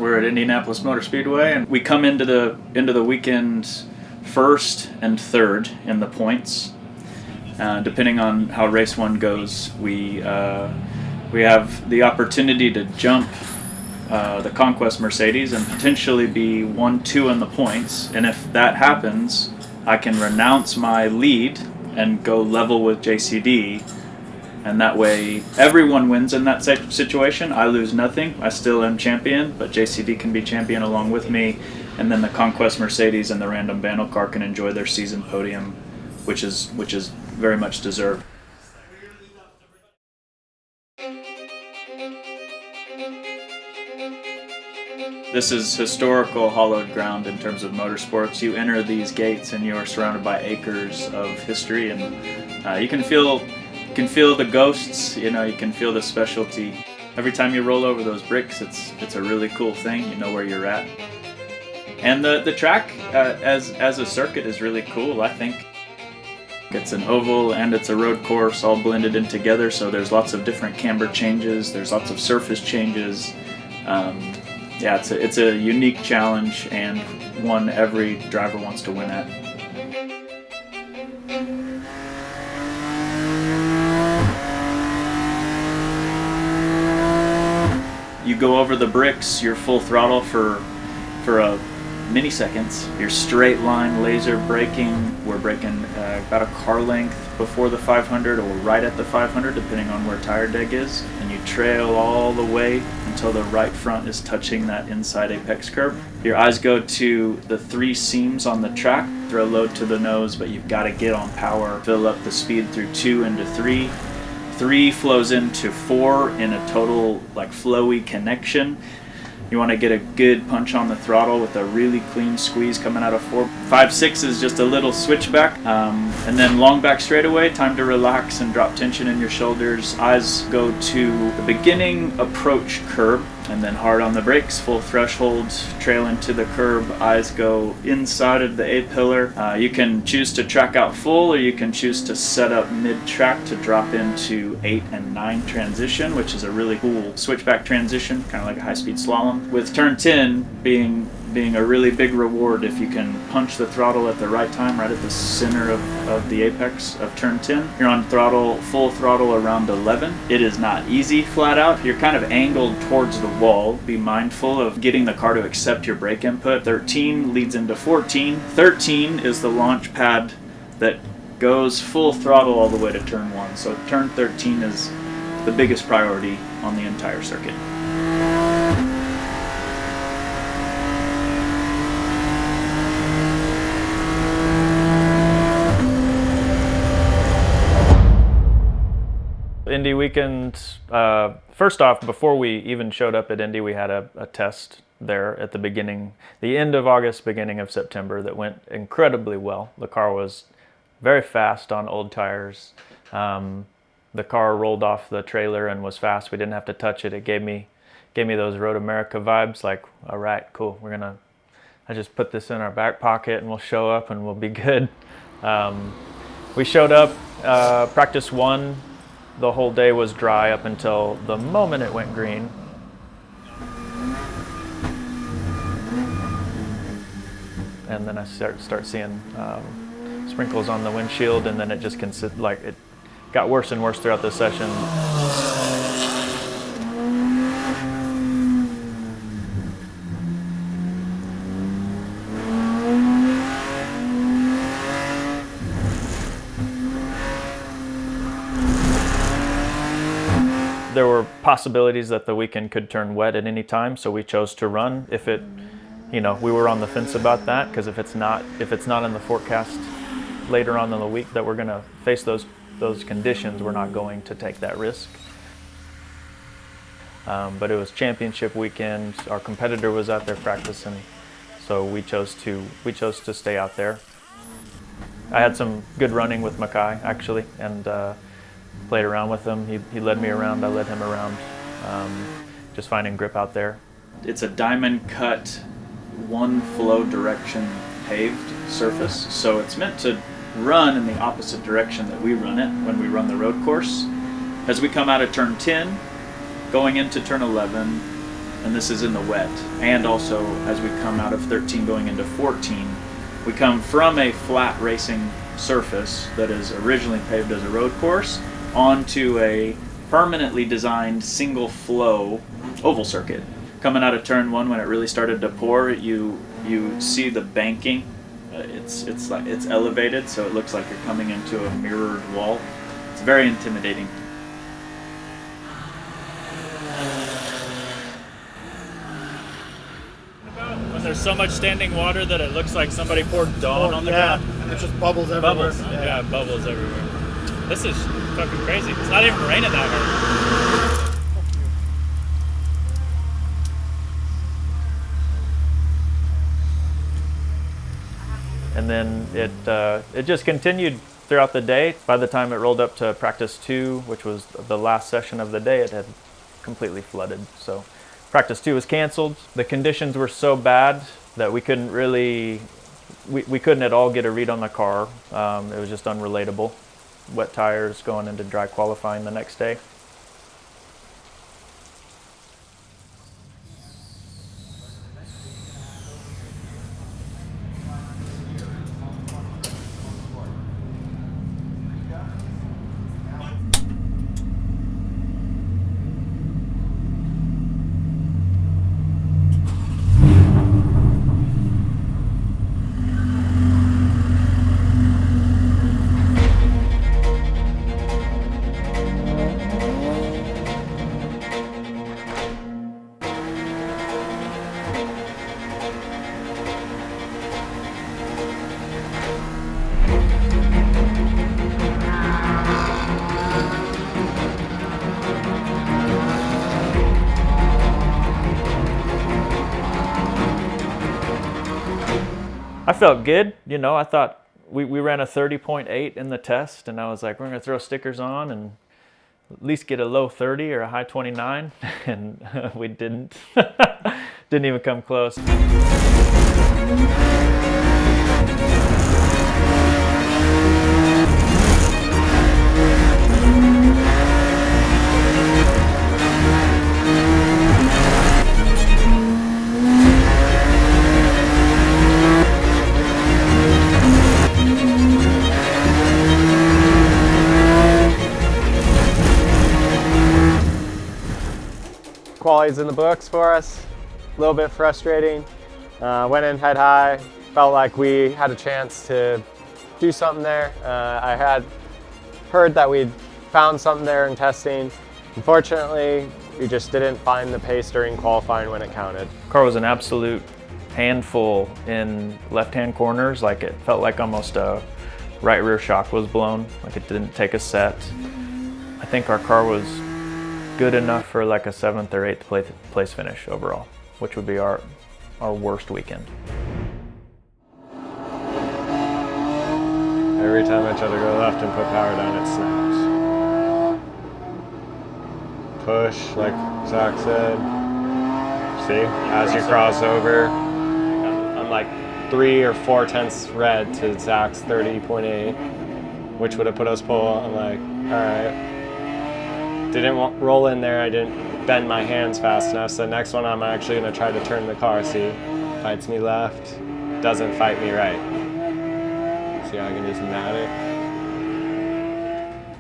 We're at Indianapolis Motor Speedway, and we come into the weekend first and third in the points. Depending on how race one goes, we have the opportunity to jump the Conquest Mercedes and potentially be 1-2 in the points. And if that happens, I can renounce my lead and go level with JCD. And that way, everyone wins in that situation. I lose nothing. I still am champion, but JCD can be champion along with me. And then the Conquest Mercedes and the random Vandal car can enjoy their season podium, which is very much deserved. This is historical hallowed ground in terms of motorsports. You enter these gates and you are surrounded by acres of history, and you can feel the ghosts. You can feel the specialty. Every time you roll over those bricks, it's a really cool thing. You know where you're at. And the track as a circuit is really cool, I think. It's an oval and it's a road course all blended in together, so there's lots of different camber changes, there's lots of surface changes. Yeah, it's a unique challenge and one every driver wants to win at. You go over the bricks, you're full throttle for a milliseconds. You're straight line laser braking. We're braking about a car length before the 500 or right at the 500, depending on where tire deg is. And you trail all the way until the right front is touching that inside apex curve. Your eyes go to the 3 seams on the track. Throw load to the nose, but you've got to get on power. Fill up the speed through 2 into 3. 3 flows into 4 in a total flowy connection. You want to get a good punch on the throttle with a really clean squeeze coming out of 4. 5, 6 is just a little switchback. And then long back straightaway, time to relax and drop tension in your shoulders. Eyes go to the beginning approach curb, and then hard on the brakes, full threshold, trail into the curb. Eyes go inside of the A-pillar. You can choose to track out full, or you can choose to set up mid-track to drop into 8 and 9 transition, which is a really cool switchback transition, kind of like a high-speed slalom. With turn 10 being a really big reward if you can punch the throttle at the right time, right at the center of the apex of turn 10. You're on throttle, full throttle around 11. It is not easy flat out. You're kind of angled towards the wall. Be mindful of getting the car to accept your brake input. 13 leads into 14. 13 is the launch pad that goes full throttle all the way to turn 1. So turn 13 is the biggest priority on the entire circuit. Indy weekend, first off, before we even showed up at Indy, we had a test there at the end of August, beginning of September, that went incredibly well. The car was very fast on old tires. The car rolled off the trailer and was fast. We didn't have to touch it. It gave me those Road America vibes, like, all right, cool, I just put this in our back pocket and we'll show up and we'll be good. We showed up, practice 1. The whole day was dry up until the moment it went green. And then I start seeing sprinkles on the windshield, and then it just it got worse and worse throughout the session. There were possibilities that the weekend could turn wet at any time, so we chose to run. If it, we were on the fence about that, because if it's not in the forecast later on in the week that we're going to face those conditions, we're not going to take that risk. But it was championship weekend. Our competitor was out there practicing, so we chose to stay out there. I had some good running with Mackay, actually, and played around with him. He led me around, I led him around, just finding grip out there. It's a diamond cut, one flow direction paved surface, so it's meant to run in the opposite direction that we run it when we run the road course. As we come out of turn 10, going into turn 11, and this is in the wet. And also, as we come out of 13 going into 14, we come from a flat racing surface that is originally paved as a road course onto a permanently designed single flow oval circuit. Coming out of turn 1, when it really started to pour, you see the banking. It's elevated, so it looks like you're coming into a mirrored wall. It's very intimidating. When there's so much standing water that it looks like somebody poured Dawn on the ground. And it just bubbles everywhere. Bubbles, yeah, bubbles everywhere. This is fucking crazy. It's not even raining that hard. And then it just continued throughout the day. By the time it rolled up to practice 2, which was the last session of the day, it had completely flooded. So practice 2 was canceled. The conditions were so bad that we couldn't really, we couldn't at all get a read on the car. It was just unrelatable. Wet tires going into dry qualifying the next day. I felt good, you know. I thought we ran a 30.8 in the test, and I was like, we're gonna throw stickers on and at least get a low 30 or a high 29, and we didn't. Didn't even come close. Quality's in the books for us. A little bit frustrating. Went in head high. Felt like we had a chance to do something there. I had heard that we'd found something there in testing. Unfortunately, we just didn't find the pace during qualifying when it counted. The car was an absolute handful in left-hand corners. Like, it felt like almost a right rear shock was blown. Like, it didn't take a set. I think our car was good enough for like a 7th or 8th place finish overall, which would be our worst weekend. Every time I try to go left and put power down, it snaps. Push, like Zac said. See, as you cross over, I'm like 3 or 4 tenths red to Zac's 30.8, which would have put us pole. I'm like, all right. Didn't roll in there, I didn't bend my hands fast enough, so the next one I'm actually going to try to turn the car. See, fights me left, doesn't fight me right. See how I can just nab it?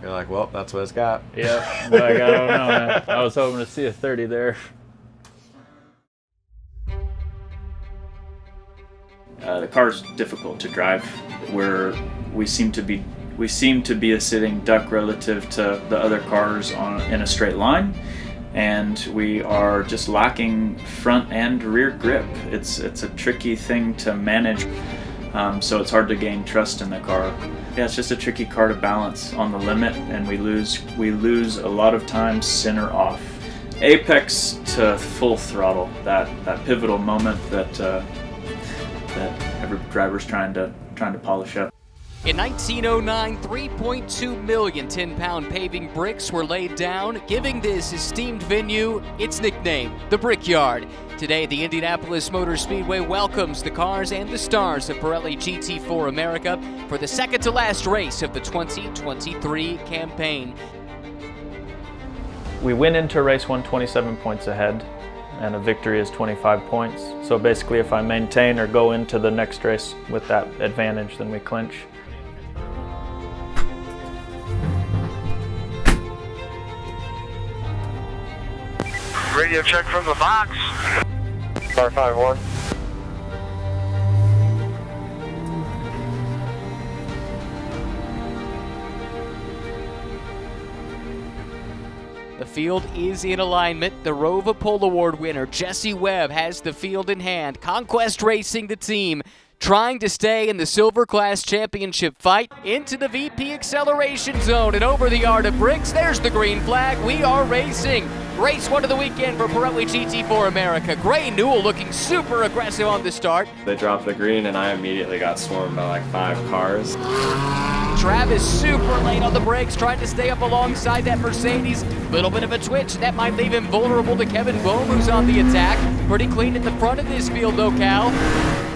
You're like, well, that's what it's got. Yeah, but I don't know, man. I was hoping to see a 30 there. The car's difficult to drive. We seem to be a sitting duck relative to the other cars in a straight line, and we are just lacking front and rear grip. It's a tricky thing to manage, so it's hard to gain trust in the car. Yeah, it's just a tricky car to balance on the limit, and we lose a lot of times center off. Apex to full throttle, that pivotal moment that every driver's trying to polish up. In 1909, 3.2 million 10-pound paving bricks were laid down, giving this esteemed venue its nickname, the Brickyard. Today, the Indianapolis Motor Speedway welcomes the cars and the stars of Pirelli GT4 America for the second-to-last race of the 2023 campaign. We went into race 1 27 points ahead. and a victory is 25 points. So basically if I maintain or go into the next race with that advantage, then we clinch. Radio check from the box. Car 5-1. The field is in alignment. The Rova Pole Award winner, Jesse Webb, has the field in hand. Conquest Racing, the team, trying to stay in the Silver Class Championship fight. Into the VP acceleration zone and over the yard of bricks. There's the green flag. We are racing. Race 1 of the weekend for Pirelli GT4 America. Gray Newell looking super aggressive on the start. They dropped the green and I immediately got swarmed by like 5 cars. Travis super late on the brakes, trying to stay up alongside that Mercedes. Little bit of a twitch, that might leave him vulnerable to Kevin Bohm, who's on the attack. Pretty clean at the front of this field though, Cal.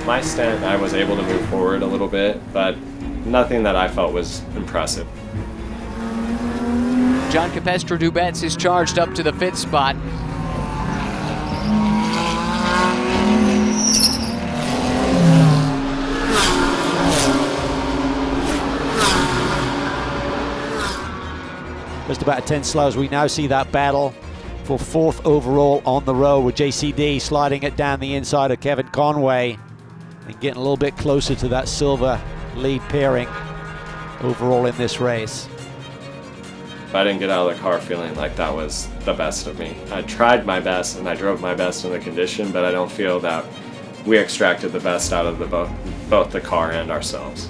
My stint, I was able to move forward a little bit, but nothing that I felt was impressive. John Capestra-Dubets is charged up to the 5th spot. Just about a 10 slow as we now see that battle for 4th overall on the road, with JCD sliding it down the inside of Kevin Conway and getting a little bit closer to that silver lead pairing overall in this race. I didn't get out of the car feeling like that was the best of me. I tried my best and I drove my best in the condition, but I don't feel that we extracted the best out of both the car and ourselves.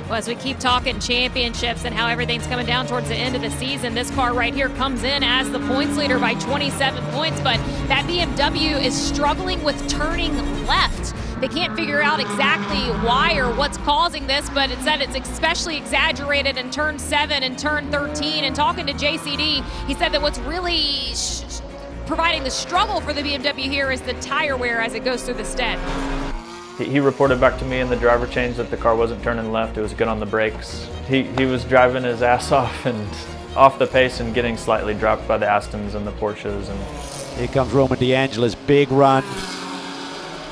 Well, as we keep talking championships and how everything's coming down towards the end of the season, this car right here comes in as the points leader by 27 points, but that BMW is struggling with turning left. They can't figure out exactly why or what's causing this, but it said it's especially exaggerated in turn 7 and turn 13. And talking to JCD, he said that what's really providing the struggle for the BMW here is the tire wear as it goes through the stead. He reported back to me in the driver change that the car wasn't turning left, it was good on the brakes. He was driving his ass off and off the pace and getting slightly dropped by the Astons and the Porsches. And here comes Roman DeAngela's big run.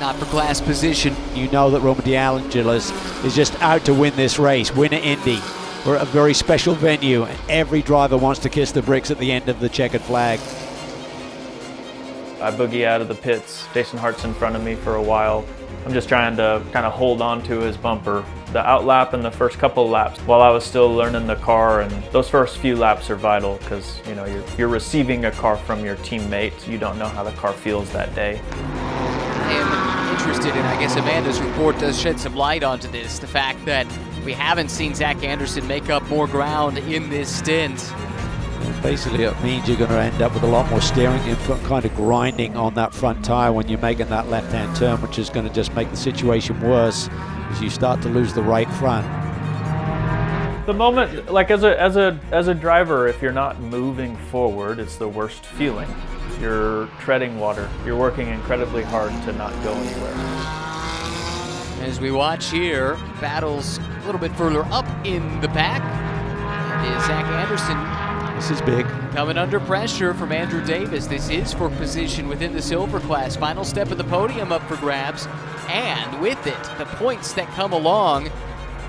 Not for class position. You know that Roman DeAngela's is just out to win this race, win at Indy. We're at a very special venue and every driver wants to kiss the bricks at the end of the checkered flag. I boogie out of the pits. Jason Hart's in front of me for a while. I'm just trying to kind of hold on to his bumper. The outlap and the first couple of laps while I was still learning the car, and those first few laps are vital because you know you're receiving a car from your teammate. You don't know how the car feels that day. I am interested in, I guess Amanda's report does shed some light onto this, the fact that we haven't seen Zac Anderson make up more ground in this stint. Basically, it means you're going to end up with a lot more steering input, kind of grinding on that front tire when you're making that left-hand turn, which is going to just make the situation worse as you start to lose the right front. The moment, like as a driver, if you're not moving forward, it's the worst feeling. You're treading water. You're working incredibly hard to not go anywhere. As we watch here, battles a little bit further up in the pack. It is Zac Anderson. This is big. Coming under pressure from Andrew Davis. This is for position within the silver class. Final step of the podium up for grabs. And with it, the points that come along.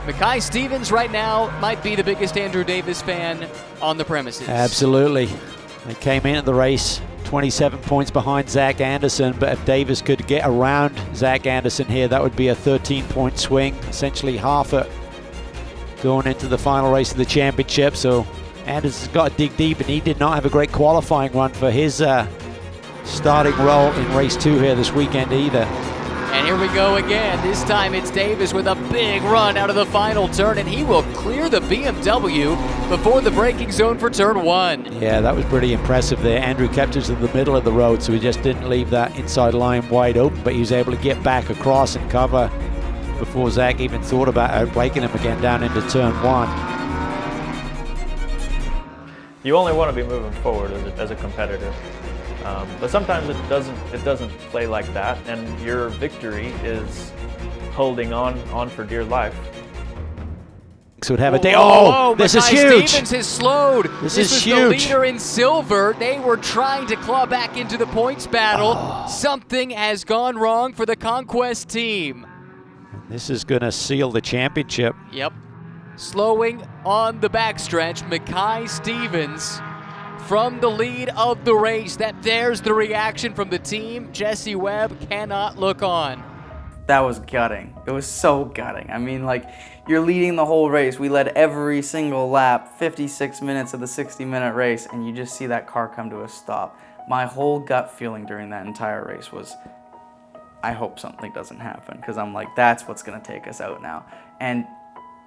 Mackay Stevens right now might be the biggest Andrew Davis fan on the premises. Absolutely. They came into the race 27 points behind Zac Anderson, but if Davis could get around Zac Anderson here, that would be a 13-point swing, essentially half it going into the final race of the championship. So Anderson's got to dig deep, and he did not have a great qualifying run for his starting role in race 2 here this weekend either. And here we go again. This time it's Davis with a big run out of the final turn, and he will clear the BMW before the braking zone for turn 1. Yeah, that was pretty impressive there. Andrew kept us in the middle of the road, so he just didn't leave that inside line wide open, but he was able to get back across and cover before Zac even thought about outbraking him again down into turn 1. You only want to be moving forward as a competitor. But sometimes it doesn't play like that, and your victory is holding on for dear life. Would have a day. Oh, This is Mackay huge. Stevens has slowed. This is was huge. The leader in silver. They were trying to claw back into the points battle. Something has gone wrong for the Conquest team. This is going to seal the championship. Yep. Slowing on the backstretch, Mackay Stevens from the lead of the race. There's the reaction from the team. Jesse Webb cannot look on. That was gutting. It was so gutting. I mean, like, you're leading the whole race. We led every single lap, 56 minutes of the 60-minute race, and you just see that car come to a stop. My whole gut feeling during that entire race was, I hope something doesn't happen, because I'm like, that's what's going to take us out now. And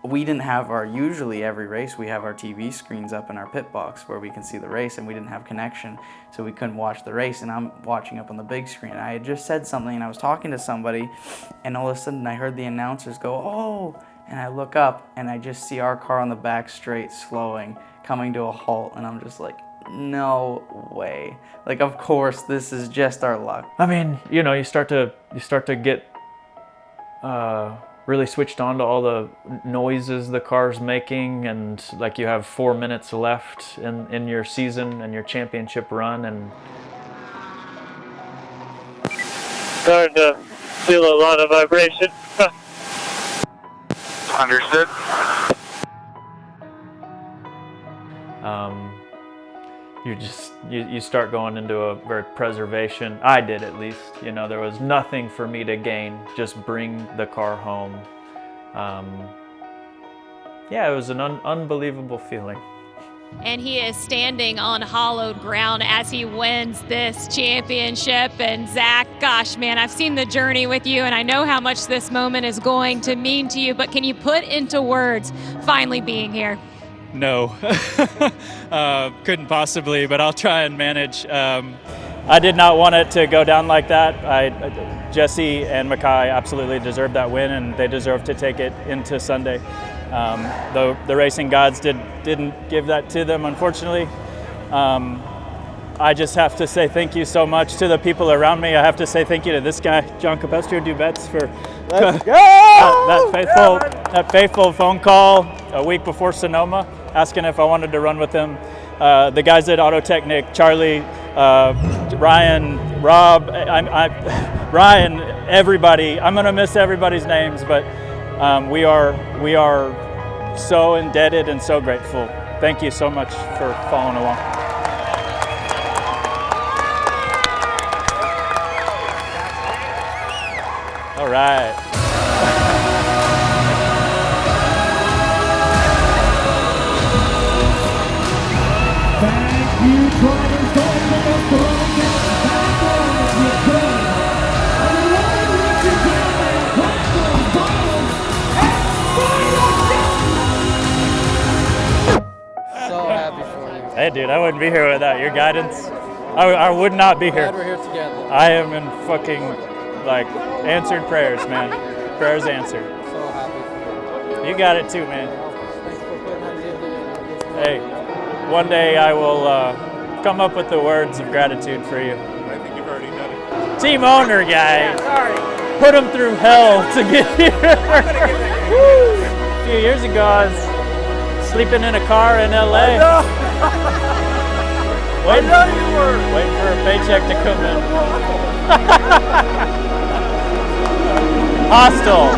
we didn't have usually every race we have our TV screens up in our pit box where we can see the race, and we didn't have connection, so we couldn't watch the race, and I'm watching up on the big screen. I had just said something, and I was talking to somebody, and all of a sudden I heard the announcers go, "Oh," and I look up, and I just see our car on the back straight slowing, coming to a halt, and I'm just like, no way. Like, of course, this is just our luck. I mean, you know, you start to get really switched on to all the noises the car's making, and like you have 4 minutes left in your season and your championship run, and Starting to feel a lot of vibration. Understood. you start going into a very preservation. I did, at least. You know, there was nothing for me to gain. Just bring the car home. Yeah, it was an unbelievable feeling. And he is standing on hollowed ground as he wins this championship. And Zach, gosh, man, I've seen the journey with you, and I know how much this moment is going to mean to you, but can you put into words finally being here? No, couldn't possibly, but I'll try and manage. I did not want it to go down like that. Jesse and Mackay absolutely deserved that win, and they deserve to take it into Sunday. The racing gods didn't give that to them, unfortunately. I just have to say thank you so much to the people around me. I have to say thank you to this guy, John Capestro Dubets, for that faithful phone call a week before Sonoma, asking if I wanted to run with him. The guys at Autotechnic, Charlie, Ryan, Rob, Ryan, everybody. I'm gonna miss everybody's names, but we are so indebted and so grateful. Thank you so much for following along. All right. Thank you, drivers. Don't make us throw back on your train. And the Lord lets you down and crack those bottles and So happy for you. Hey, dude, I wouldn't be here without your guidance. I would not be here. Glad we're here together. I am in fucking, like, answered prayers, man. Prayers answered. So happy for you. You got it too, man. Thanks for putting that in. Hey, one day I will come up with the words of gratitude for you. I think you've already done it. Team owner guy. Sorry. Put him through hell to get here. A few years ago, I was sleeping in a car in LA. I know you were. Waiting for a paycheck to come in. Hostile.